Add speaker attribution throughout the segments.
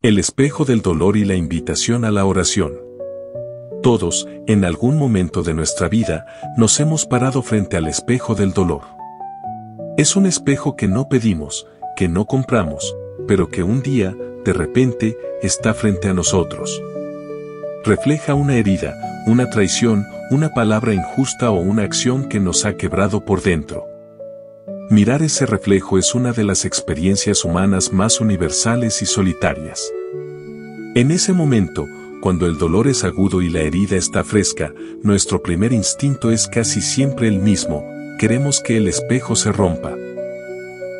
Speaker 1: El espejo del dolor y la invitación a la oración. Todos, en algún momento de nuestra vida, nos hemos parado frente al espejo del dolor. Es un espejo que no pedimos, que no compramos, pero que un día, de repente, está frente a nosotros. Refleja una herida, una traición, una palabra injusta o una acción que nos ha quebrado por dentro. Mirar ese reflejo es una de las experiencias humanas más universales y solitarias. En ese momento, cuando el dolor es agudo y la herida está fresca, nuestro primer instinto es casi siempre el mismo: queremos que el espejo se rompa.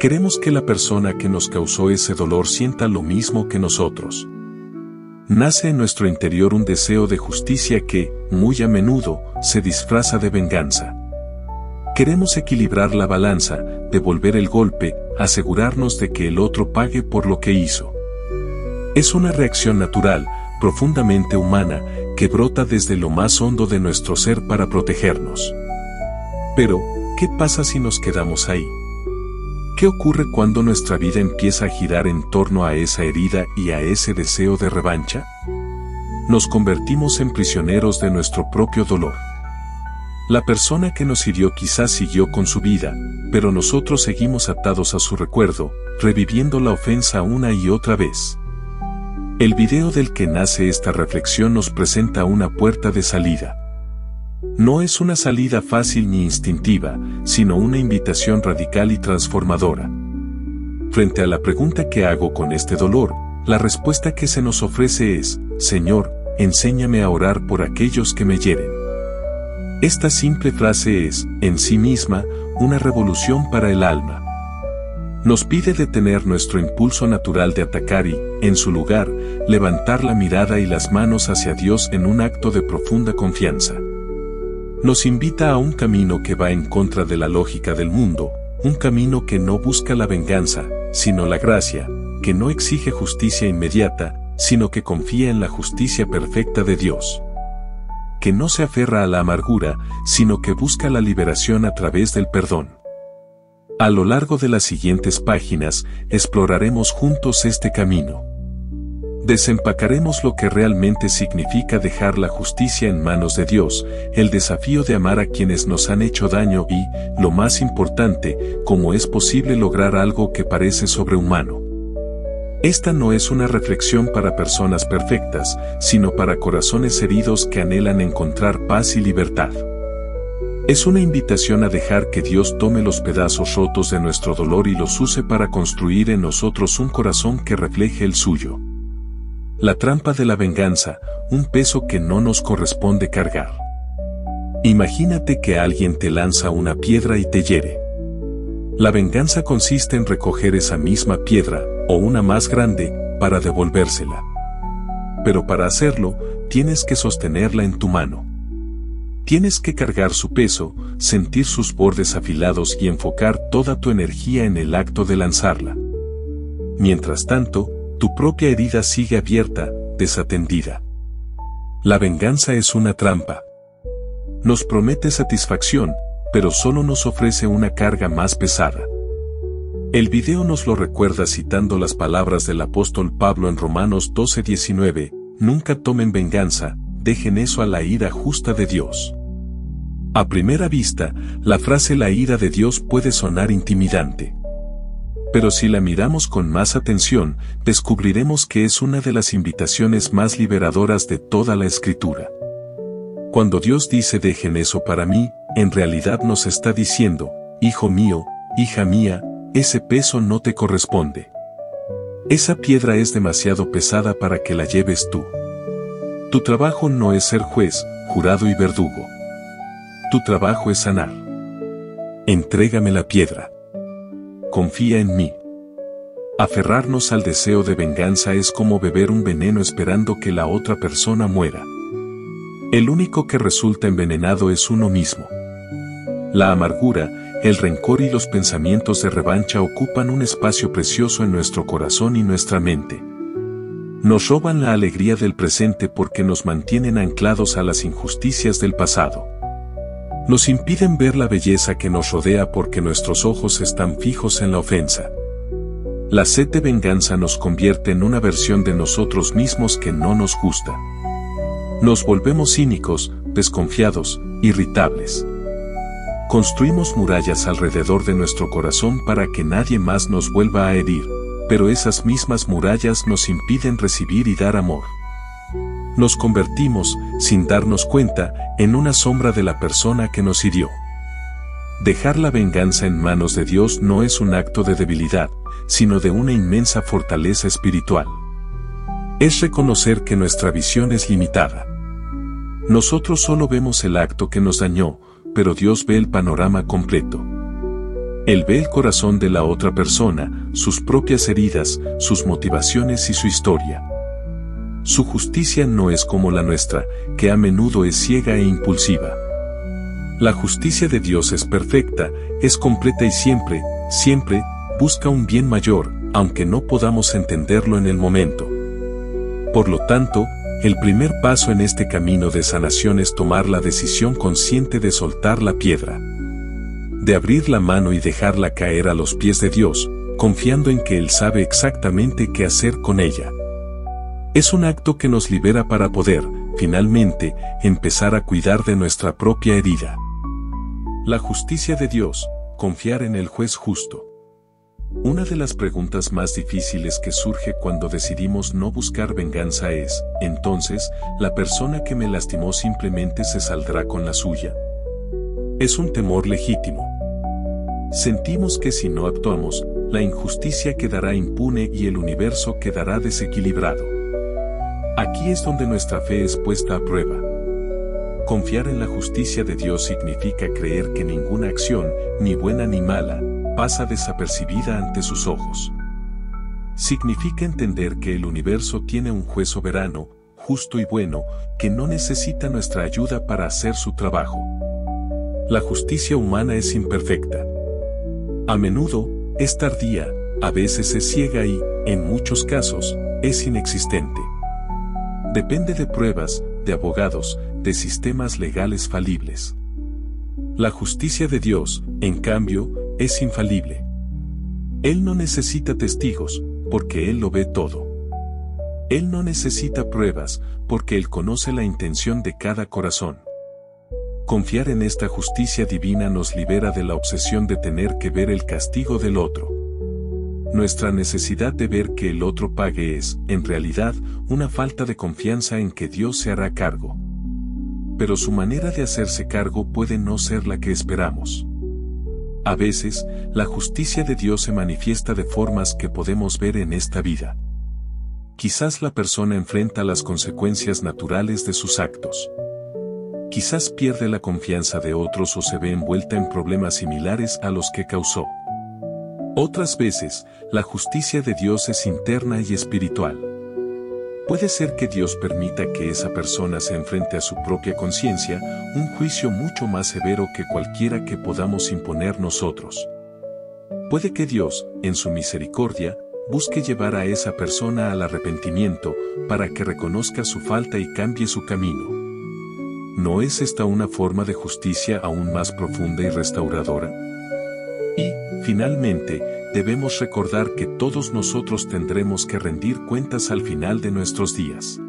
Speaker 1: Queremos que la persona que nos causó ese dolor sienta lo mismo que nosotros. Nace en nuestro interior un deseo de justicia que, muy a menudo, se disfraza de venganza. Queremos equilibrar la balanza, devolver el golpe, asegurarnos de que el otro pague por lo que hizo. Es una reacción natural, profundamente humana, que brota desde lo más hondo de nuestro ser para protegernos. Pero, ¿qué pasa si nos quedamos ahí? ¿Qué ocurre cuando nuestra vida empieza a girar en torno a esa herida y a ese deseo de revancha? Nos convertimos en prisioneros de nuestro propio dolor. La persona que nos hirió quizás siguió con su vida, pero nosotros seguimos atados a su recuerdo, reviviendo la ofensa una y otra vez. El video del que nace esta reflexión nos presenta una puerta de salida. No es una salida fácil ni instintiva, sino una invitación radical y transformadora. Frente a la pregunta ¿qué hago con este dolor?, la respuesta que se nos ofrece es: Señor, enséñame a orar por aquellos que me hieren. Esta simple frase es, en sí misma, una revolución para el alma. Nos pide detener nuestro impulso natural de atacar y, en su lugar, levantar la mirada y las manos hacia Dios en un acto de profunda confianza. Nos invita a un camino que va en contra de la lógica del mundo, un camino que no busca la venganza, sino la gracia, que no exige justicia inmediata, sino que confía en la justicia perfecta de Dios. Que no se aferra a la amargura, sino que busca la liberación a través del perdón. A lo largo de las siguientes páginas, exploraremos juntos este camino. Desempacaremos lo que realmente significa dejar la justicia en manos de Dios, el desafío de amar a quienes nos han hecho daño y, lo más importante, cómo es posible lograr algo que parece sobrehumano. Esta no es una reflexión para personas perfectas, sino para corazones heridos que anhelan encontrar paz y libertad. Es una invitación a dejar que Dios tome los pedazos rotos de nuestro dolor y los use para construir en nosotros un corazón que refleje el suyo. La trampa de la venganza, un peso que no nos corresponde cargar. Imagínate que alguien te lanza una piedra y te hiere. La venganza consiste en recoger esa misma piedra, o una más grande, para devolvérsela. Pero para hacerlo, tienes que sostenerla en tu mano. Tienes que cargar su peso, sentir sus bordes afilados y enfocar toda tu energía en el acto de lanzarla. Mientras tanto, tu propia herida sigue abierta, desatendida. La venganza es una trampa. Nos promete satisfacción, pero solo nos ofrece una carga más pesada. El video nos lo recuerda citando las palabras del apóstol Pablo en Romanos 12:19, nunca tomen venganza, dejen eso a la ira justa de Dios. A primera vista, la frase la ira de Dios puede sonar intimidante. Pero si la miramos con más atención, descubriremos que es una de las invitaciones más liberadoras de toda la Escritura. Cuando Dios dice dejen eso para mí, en realidad nos está diciendo, hijo mío, hija mía, ese peso no te corresponde. Esa piedra es demasiado pesada para que la lleves tú. Tu trabajo no es ser juez, jurado y verdugo. Tu trabajo es sanar. Entrégame la piedra. Confía en mí. Aferrarnos al deseo de venganza es como beber un veneno esperando que la otra persona muera. El único que resulta envenenado es uno mismo. La amargura, el rencor y los pensamientos de revancha ocupan un espacio precioso en nuestro corazón y nuestra mente. Nos roban la alegría del presente porque nos mantienen anclados a las injusticias del pasado. Nos impiden ver la belleza que nos rodea porque nuestros ojos están fijos en la ofensa. La sed de venganza nos convierte en una versión de nosotros mismos que no nos gusta. Nos volvemos cínicos, desconfiados, irritables. Construimos murallas alrededor de nuestro corazón para que nadie más nos vuelva a herir, pero esas mismas murallas nos impiden recibir y dar amor. Nos convertimos, sin darnos cuenta, en una sombra de la persona que nos hirió. Dejar la venganza en manos de Dios no es un acto de debilidad, sino de una inmensa fortaleza espiritual. Es reconocer que nuestra visión es limitada. Nosotros solo vemos el acto que nos dañó, pero Dios ve el panorama completo. Él ve el corazón de la otra persona, sus propias heridas, sus motivaciones y su historia. Su justicia no es como la nuestra, que a menudo es ciega e impulsiva. La justicia de Dios es perfecta, es completa y siempre, siempre, busca un bien mayor, aunque no podamos entenderlo en el momento. Por lo tanto, el primer paso en este camino de sanación es tomar la decisión consciente de soltar la piedra. De abrir la mano y dejarla caer a los pies de Dios, confiando en que Él sabe exactamente qué hacer con ella. Es un acto que nos libera para poder, finalmente, empezar a cuidar de nuestra propia herida. La justicia de Dios, confiar en el juez justo. Una de las preguntas más difíciles que surge cuando decidimos no buscar venganza es, entonces, ¿la persona que me lastimó simplemente se saldrá con la suya? Es un temor legítimo. Sentimos que si no actuamos, la injusticia quedará impune y el universo quedará desequilibrado. Aquí es donde nuestra fe es puesta a prueba. Confiar en la justicia de Dios significa creer que ninguna acción, ni buena ni mala, pasa desapercibida ante sus ojos. Significa entender que el universo tiene un juez soberano, justo y bueno, que no necesita nuestra ayuda para hacer su trabajo. La justicia humana es imperfecta. A menudo, es tardía, a veces es ciega y, en muchos casos, es inexistente. Depende de pruebas, de abogados, de sistemas legales falibles. La justicia de Dios, en cambio, es infalible. Él no necesita testigos, porque Él lo ve todo. Él no necesita pruebas, porque Él conoce la intención de cada corazón. Confiar en esta justicia divina nos libera de la obsesión de tener que ver el castigo del otro. Nuestra necesidad de ver que el otro pague es, en realidad, una falta de confianza en que Dios se hará cargo. Pero su manera de hacerse cargo puede no ser la que esperamos. A veces, la justicia de Dios se manifiesta de formas que podemos ver en esta vida. Quizás la persona enfrenta las consecuencias naturales de sus actos. Quizás pierde la confianza de otros o se ve envuelta en problemas similares a los que causó. Otras veces, la justicia de Dios es interna y espiritual. Puede ser que Dios permita que esa persona se enfrente a su propia conciencia, un juicio mucho más severo que cualquiera que podamos imponer nosotros. Puede que Dios, en su misericordia, busque llevar a esa persona al arrepentimiento, para que reconozca su falta y cambie su camino. ¿No es esta una forma de justicia aún más profunda y restauradora? Y, finalmente, debemos recordar que todos nosotros tendremos que rendir cuentas al final de nuestros días.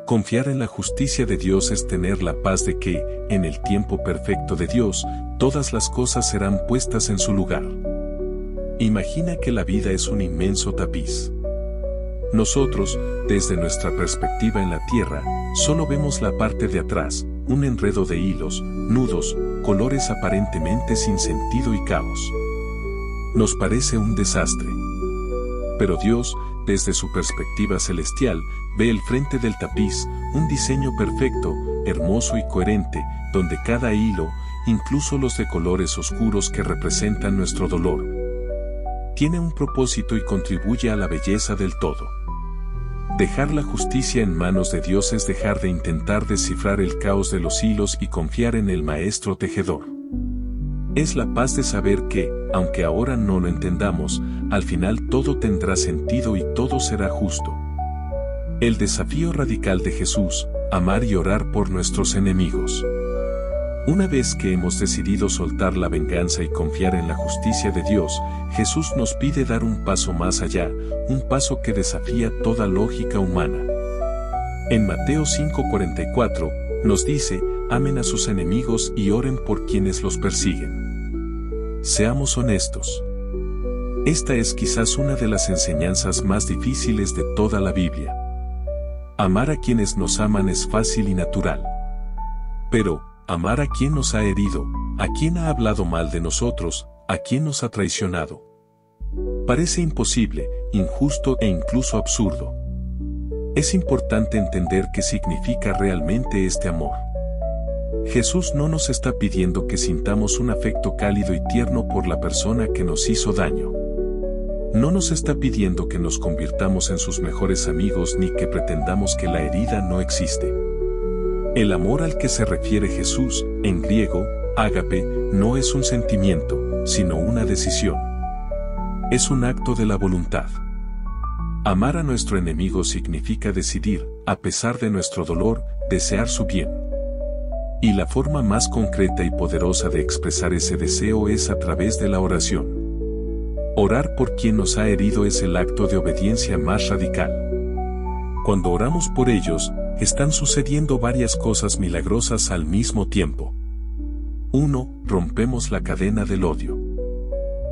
Speaker 1: Confiar en la justicia de Dios es tener la paz de que, en el tiempo perfecto de Dios, todas las cosas serán puestas en su lugar. Imagina que la vida es un inmenso tapiz. Nosotros, desde nuestra perspectiva en la tierra, solo vemos la parte de atrás, un enredo de hilos, nudos, colores aparentemente sin sentido y caos. Nos parece un desastre. Pero Dios, desde su perspectiva celestial, ve el frente del tapiz, un diseño perfecto, hermoso y coherente, donde cada hilo, incluso los de colores oscuros que representan nuestro dolor, tiene un propósito y contribuye a la belleza del todo. Dejar la justicia en manos de Dios es dejar de intentar descifrar el caos de los hilos y confiar en el maestro tejedor. Es la paz de saber que, aunque ahora no lo entendamos, al final todo tendrá sentido y todo será justo. El desafío radical de Jesús, amar y orar por nuestros enemigos. Una vez que hemos decidido soltar la venganza y confiar en la justicia de Dios, Jesús nos pide dar un paso más allá, un paso que desafía toda lógica humana. En Mateo 5:44, nos dice, amen a sus enemigos y oren por quienes los persiguen. Seamos honestos. Esta es quizás una de las enseñanzas más difíciles de toda la Biblia. Amar a quienes nos aman es fácil y natural. Pero, amar a quien nos ha herido, a quien ha hablado mal de nosotros, a quien nos ha traicionado, parece imposible, injusto e incluso absurdo. Es importante entender qué significa realmente este amor. Jesús no nos está pidiendo que sintamos un afecto cálido y tierno por la persona que nos hizo daño. No nos está pidiendo que nos convirtamos en sus mejores amigos ni que pretendamos que la herida no existe. El amor al que se refiere Jesús, en griego, ágape, no es un sentimiento, sino una decisión. Es un acto de la voluntad. Amar a nuestro enemigo significa decidir, a pesar de nuestro dolor, desear su bien. Y la forma más concreta y poderosa de expresar ese deseo es a través de la oración. Orar por quien nos ha herido es el acto de obediencia más radical. Cuando oramos por ellos, están sucediendo varias cosas milagrosas al mismo tiempo. 1. Rompemos la cadena del odio.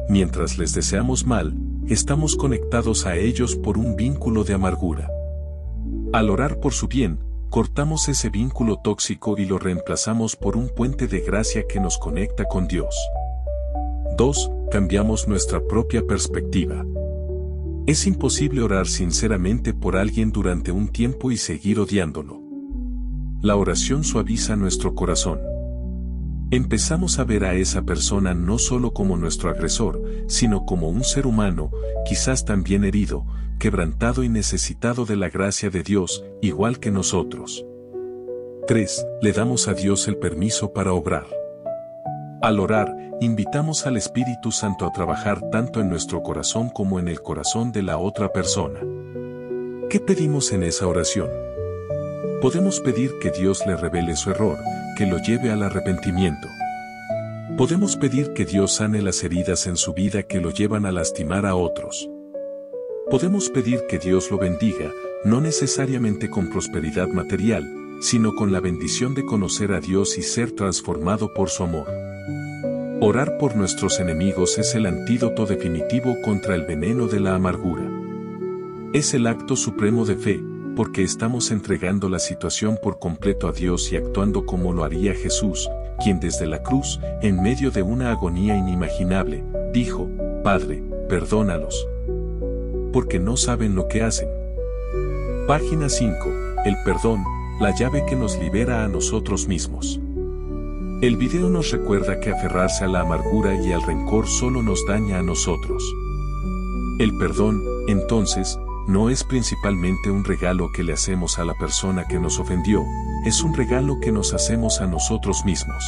Speaker 1: Mientras les deseamos mal, estamos conectados a ellos por un vínculo de amargura. Al orar por su bien, cortamos ese vínculo tóxico y lo reemplazamos por un puente de gracia que nos conecta con Dios. 2. Cambiamos nuestra propia perspectiva. Es imposible orar sinceramente por alguien durante un tiempo y seguir odiándolo. La oración suaviza nuestro corazón. Empezamos a ver a esa persona no solo como nuestro agresor, sino como un ser humano, quizás también herido, quebrantado y necesitado de la gracia de Dios, igual que nosotros. 3. Le damos a Dios el permiso para obrar. Al orar, invitamos al Espíritu Santo a trabajar tanto en nuestro corazón como en el corazón de la otra persona. ¿Qué pedimos en esa oración? Podemos pedir que Dios le revele su error, que lo lleve al arrepentimiento. Podemos pedir que Dios sane las heridas en su vida que lo llevan a lastimar a otros. Podemos pedir que Dios lo bendiga, no necesariamente con prosperidad material, sino con la bendición de conocer a Dios y ser transformado por su amor. Orar por nuestros enemigos es el antídoto definitivo contra el veneno de la amargura. Es el acto supremo de fe, porque estamos entregando la situación por completo a Dios y actuando como lo haría Jesús, quien desde la cruz, en medio de una agonía inimaginable, dijo, Padre, perdónalos, porque no saben lo que hacen. Página 5. El perdón, la llave que nos libera a nosotros mismos. El video nos recuerda que aferrarse a la amargura y al rencor solo nos daña a nosotros. El perdón, entonces, no es principalmente un regalo que le hacemos a la persona que nos ofendió, es un regalo que nos hacemos a nosotros mismos.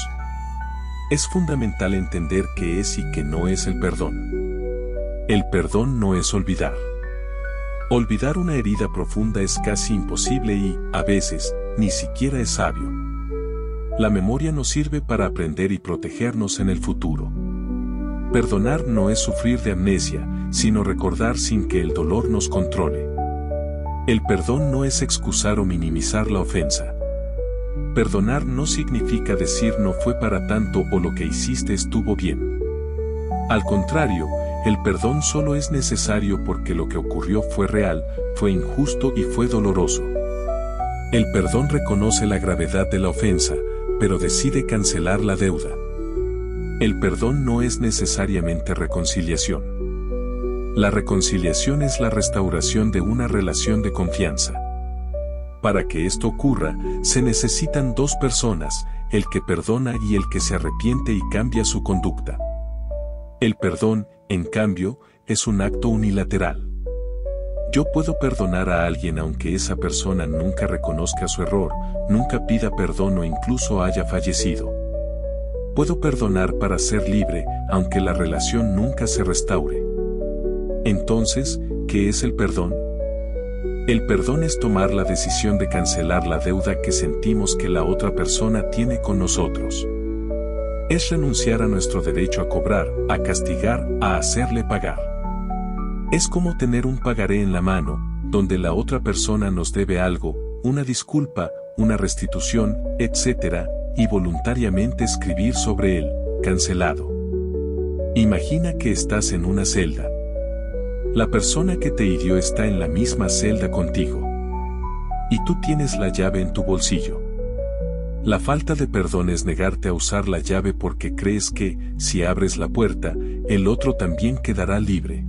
Speaker 1: Es fundamental entender qué es y qué no es el perdón. El perdón no es olvidar. Olvidar una herida profunda es casi imposible y, a veces, ni siquiera es sabio. La memoria nos sirve para aprender y protegernos en el futuro. Perdonar no es sufrir de amnesia, sino recordar sin que el dolor nos controle. El perdón no es excusar o minimizar la ofensa. Perdonar no significa decir no fue para tanto o lo que hiciste estuvo bien. Al contrario, el perdón solo es necesario porque lo que ocurrió fue real, fue injusto y fue doloroso. El perdón reconoce la gravedad de la ofensa, pero decide cancelar la deuda. El perdón no es necesariamente reconciliación. La reconciliación es la restauración de una relación de confianza. Para que esto ocurra, se necesitan dos personas, el que perdona y el que se arrepiente y cambia su conducta. El perdón, en cambio, es un acto unilateral. Yo puedo perdonar a alguien aunque esa persona nunca reconozca su error, nunca pida perdón o incluso haya fallecido. Puedo perdonar para ser libre, aunque la relación nunca se restaure. Entonces, ¿qué es el perdón? El perdón es tomar la decisión de cancelar la deuda que sentimos que la otra persona tiene con nosotros. Es renunciar a nuestro derecho a cobrar, a castigar, a hacerle pagar. Es como tener un pagaré en la mano, donde la otra persona nos debe algo, una disculpa, una restitución, etc., y voluntariamente escribir sobre él, cancelado. Imagina que estás en una celda. La persona que te hirió está en la misma celda contigo. Y tú tienes la llave en tu bolsillo. La falta de perdón es negarte a usar la llave porque crees que, si abres la puerta, el otro también quedará libre.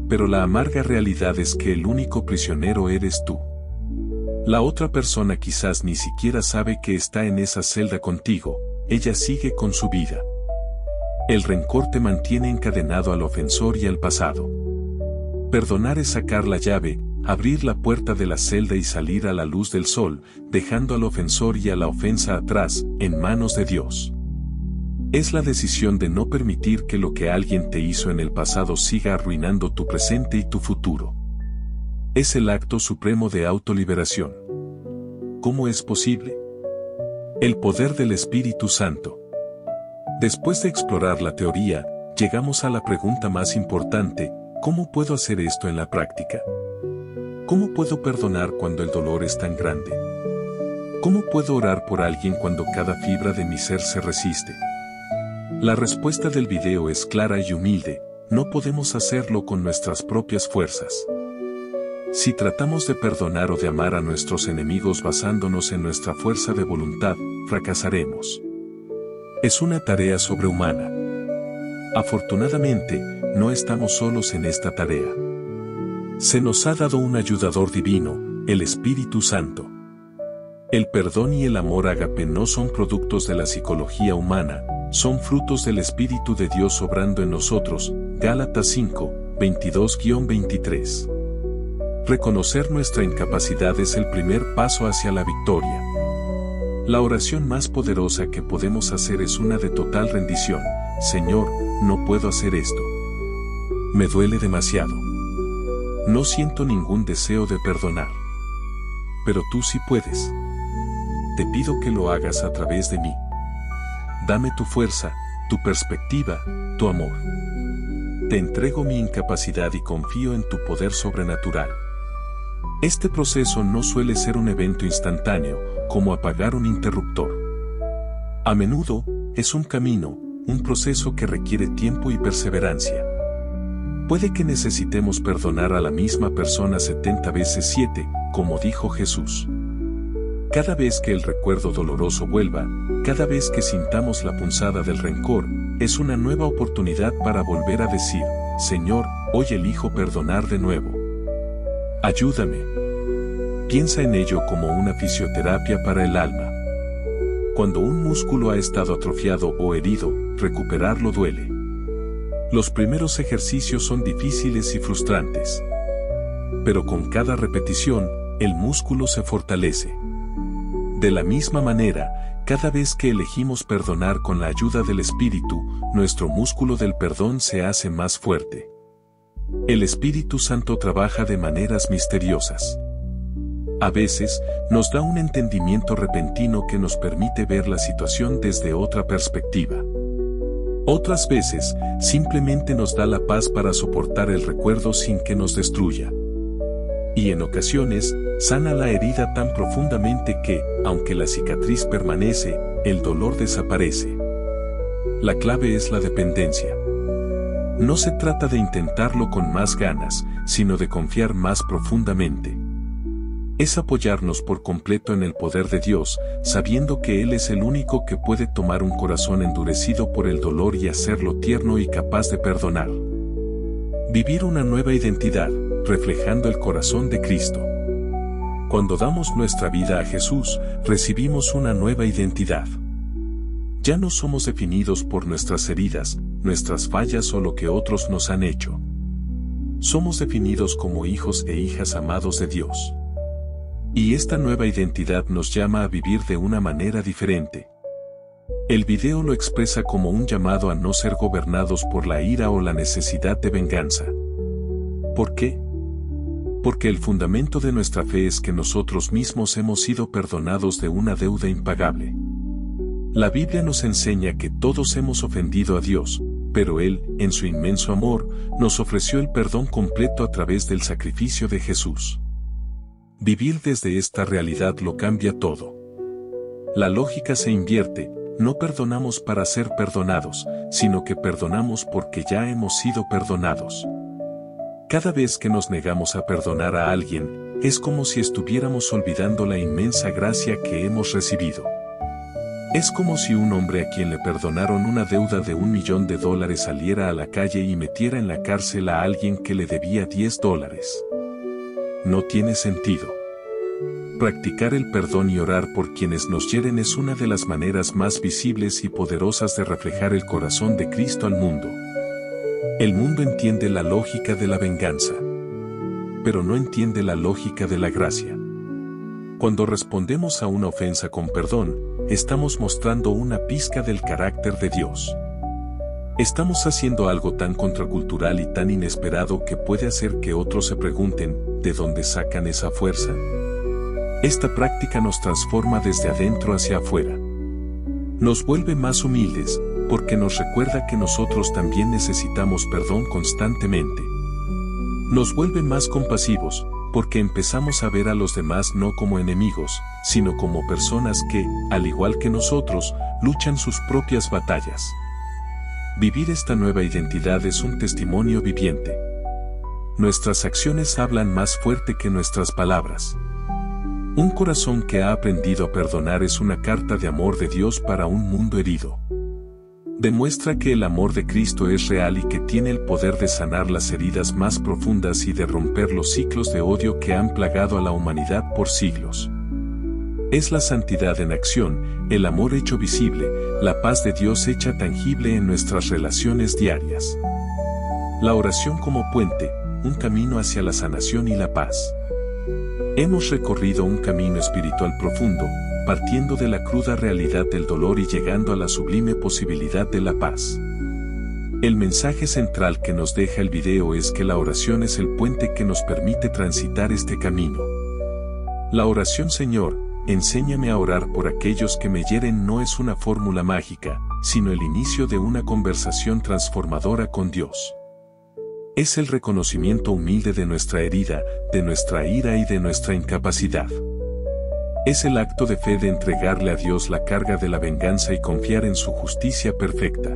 Speaker 1: Pero la amarga realidad es que el único prisionero eres tú. La otra persona quizás ni siquiera sabe que está en esa celda contigo, ella sigue con su vida. El rencor te mantiene encadenado al ofensor y al pasado. Perdonar es sacar la llave, abrir la puerta de la celda y salir a la luz del sol, dejando al ofensor y a la ofensa atrás, en manos de Dios. Es la decisión de no permitir que lo que alguien te hizo en el pasado siga arruinando tu presente y tu futuro. Es el acto supremo de autoliberación. ¿Cómo es posible? El poder del Espíritu Santo. Después de explorar la teoría, llegamos a la pregunta más importante: ¿cómo puedo hacer esto en la práctica? ¿Cómo puedo perdonar cuando el dolor es tan grande? ¿Cómo puedo orar por alguien cuando cada fibra de mi ser se resiste? La respuesta del video es clara y humilde: no podemos hacerlo con nuestras propias fuerzas. Si tratamos de perdonar o de amar a nuestros enemigos basándonos en nuestra fuerza de voluntad, fracasaremos. Es una tarea sobrehumana. Afortunadamente, no estamos solos en esta tarea. Se nos ha dado un ayudador divino, el Espíritu Santo. El perdón y el amor ágape no son productos de la psicología humana, son frutos del Espíritu de Dios obrando en nosotros. Gálatas 5, 22-23. Reconocer nuestra incapacidad es el primer paso hacia la victoria. La oración más poderosa que podemos hacer es una de total rendición: Señor, no puedo hacer esto. Me duele demasiado. No siento ningún deseo de perdonar. Pero tú sí puedes. Te pido que lo hagas a través de mí. Dame tu fuerza, tu perspectiva, tu amor. Te entrego mi incapacidad y confío en tu poder sobrenatural. Este proceso no suele ser un evento instantáneo, como apagar un interruptor. A menudo, es un camino, un proceso que requiere tiempo y perseverancia. Puede que necesitemos perdonar a la misma persona 70 veces 7, como dijo Jesús. Cada vez que el recuerdo doloroso vuelva, cada vez que sintamos la punzada del rencor, es una nueva oportunidad para volver a decir: Señor, hoy elijo perdonar de nuevo. Ayúdame. Piensa en ello como una fisioterapia para el alma. Cuando un músculo ha estado atrofiado o herido, recuperarlo duele. Los primeros ejercicios son difíciles y frustrantes. Pero con cada repetición, el músculo se fortalece. De la misma manera, cada vez que elegimos perdonar con la ayuda del Espíritu, nuestro músculo del perdón se hace más fuerte. El Espíritu Santo trabaja de maneras misteriosas. A veces, nos da un entendimiento repentino que nos permite ver la situación desde otra perspectiva. Otras veces, simplemente nos da la paz para soportar el recuerdo sin que nos destruya. Y en ocasiones, sana la herida tan profundamente que, aunque la cicatriz permanece, el dolor desaparece. La clave es la dependencia. No se trata de intentarlo con más ganas, sino de confiar más profundamente. Es apoyarnos por completo en el poder de Dios, sabiendo que Él es el único que puede tomar un corazón endurecido por el dolor y hacerlo tierno y capaz de perdonar. Vivir una nueva identidad, reflejando el corazón de Cristo. Cuando damos nuestra vida a Jesús, recibimos una nueva identidad. Ya no somos definidos por nuestras heridas, nuestras fallas o lo que otros nos han hecho. Somos definidos como hijos e hijas amados de Dios. Y esta nueva identidad nos llama a vivir de una manera diferente. El video lo expresa como un llamado a no ser gobernados por la ira o la necesidad de venganza. ¿Por qué? Porque el fundamento de nuestra fe es que nosotros mismos hemos sido perdonados de una deuda impagable. La Biblia nos enseña que todos hemos ofendido a Dios, pero Él, en su inmenso amor, nos ofreció el perdón completo a través del sacrificio de Jesús. Vivir desde esta realidad lo cambia todo. La lógica se invierte, no perdonamos para ser perdonados, sino que perdonamos porque ya hemos sido perdonados. Cada vez que nos negamos a perdonar a alguien, es como si estuviéramos olvidando la inmensa gracia que hemos recibido. Es como si un hombre a quien le perdonaron una deuda de $1 millón saliera a la calle y metiera en la cárcel a alguien que le debía $10. No tiene sentido. Practicar el perdón y orar por quienes nos hieren es una de las maneras más visibles y poderosas de reflejar el corazón de Cristo al mundo. El mundo entiende la lógica de la venganza, pero no entiende la lógica de la gracia. Cuando respondemos a una ofensa con perdón, estamos mostrando una pizca del carácter de Dios. Estamos haciendo algo tan contracultural y tan inesperado que puede hacer que otros se pregunten, ¿de dónde sacan esa fuerza? Esta práctica nos transforma desde adentro hacia afuera. Nos vuelve más humildes, porque nos recuerda que nosotros también necesitamos perdón constantemente. Nos vuelve más compasivos, porque empezamos a ver a los demás no como enemigos, sino como personas que, al igual que nosotros, luchan sus propias batallas. Vivir esta nueva identidad es un testimonio viviente. Nuestras acciones hablan más fuerte que nuestras palabras. Un corazón que ha aprendido a perdonar es una carta de amor de Dios para un mundo herido. Demuestra que el amor de Cristo es real y que tiene el poder de sanar las heridas más profundas y de romper los ciclos de odio que han plagado a la humanidad por siglos. Es la santidad en acción, el amor hecho visible, la paz de Dios hecha tangible en nuestras relaciones diarias. La oración como puente, un camino hacia la sanación y la paz. Hemos recorrido un camino espiritual profundo, partiendo de la cruda realidad del dolor y llegando a la sublime posibilidad de la paz. El mensaje central que nos deja el video es que la oración es el puente que nos permite transitar este camino. La oración Señor, enséñame a orar por aquellos que me hieren no es una fórmula mágica, sino el inicio de una conversación transformadora con Dios. Es el reconocimiento humilde de nuestra herida, de nuestra ira y de nuestra incapacidad. Es el acto de fe de entregarle a Dios la carga de la venganza y confiar en su justicia perfecta.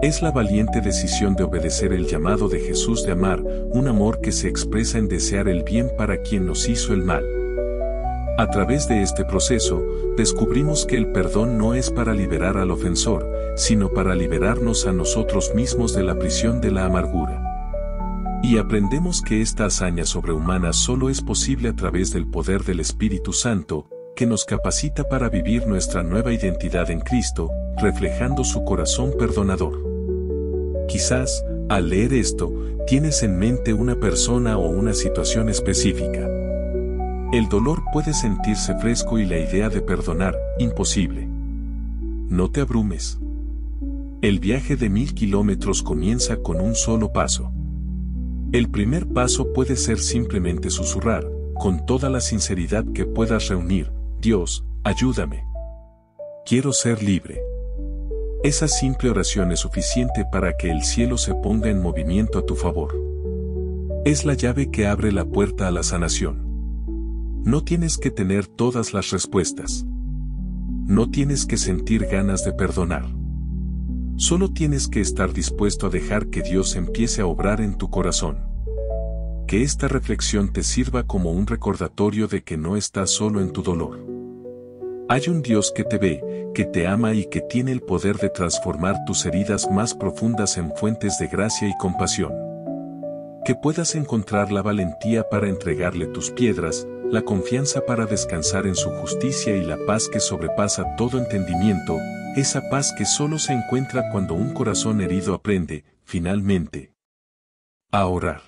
Speaker 1: Es la valiente decisión de obedecer el llamado de Jesús de amar, un amor que se expresa en desear el bien para quien nos hizo el mal. A través de este proceso, descubrimos que el perdón no es para liberar al ofensor, sino para liberarnos a nosotros mismos de la prisión de la amargura. Y aprendemos que esta hazaña sobrehumana solo es posible a través del poder del Espíritu Santo, que nos capacita para vivir nuestra nueva identidad en Cristo, reflejando su corazón perdonador. Quizás, al leer esto, tienes en mente una persona o una situación específica. El dolor puede sentirse fresco y la idea de perdonar, imposible. No te abrumes. El viaje de 1000 kilómetros comienza con un solo paso. El primer paso puede ser simplemente susurrar, con toda la sinceridad que puedas reunir, Dios, ayúdame. Quiero ser libre. Esa simple oración es suficiente para que el cielo se ponga en movimiento a tu favor. Es la llave que abre la puerta a la sanación. No tienes que tener todas las respuestas. No tienes que sentir ganas de perdonar. Solo tienes que estar dispuesto a dejar que Dios empiece a obrar en tu corazón. Que esta reflexión te sirva como un recordatorio de que no estás solo en tu dolor. Hay un Dios que te ve, que te ama y que tiene el poder de transformar tus heridas más profundas en fuentes de gracia y compasión. Que puedas encontrar la valentía para entregarle tus piedras, la confianza para descansar en su justicia y la paz que sobrepasa todo entendimiento, esa paz que solo se encuentra cuando un corazón herido aprende, finalmente, a orar.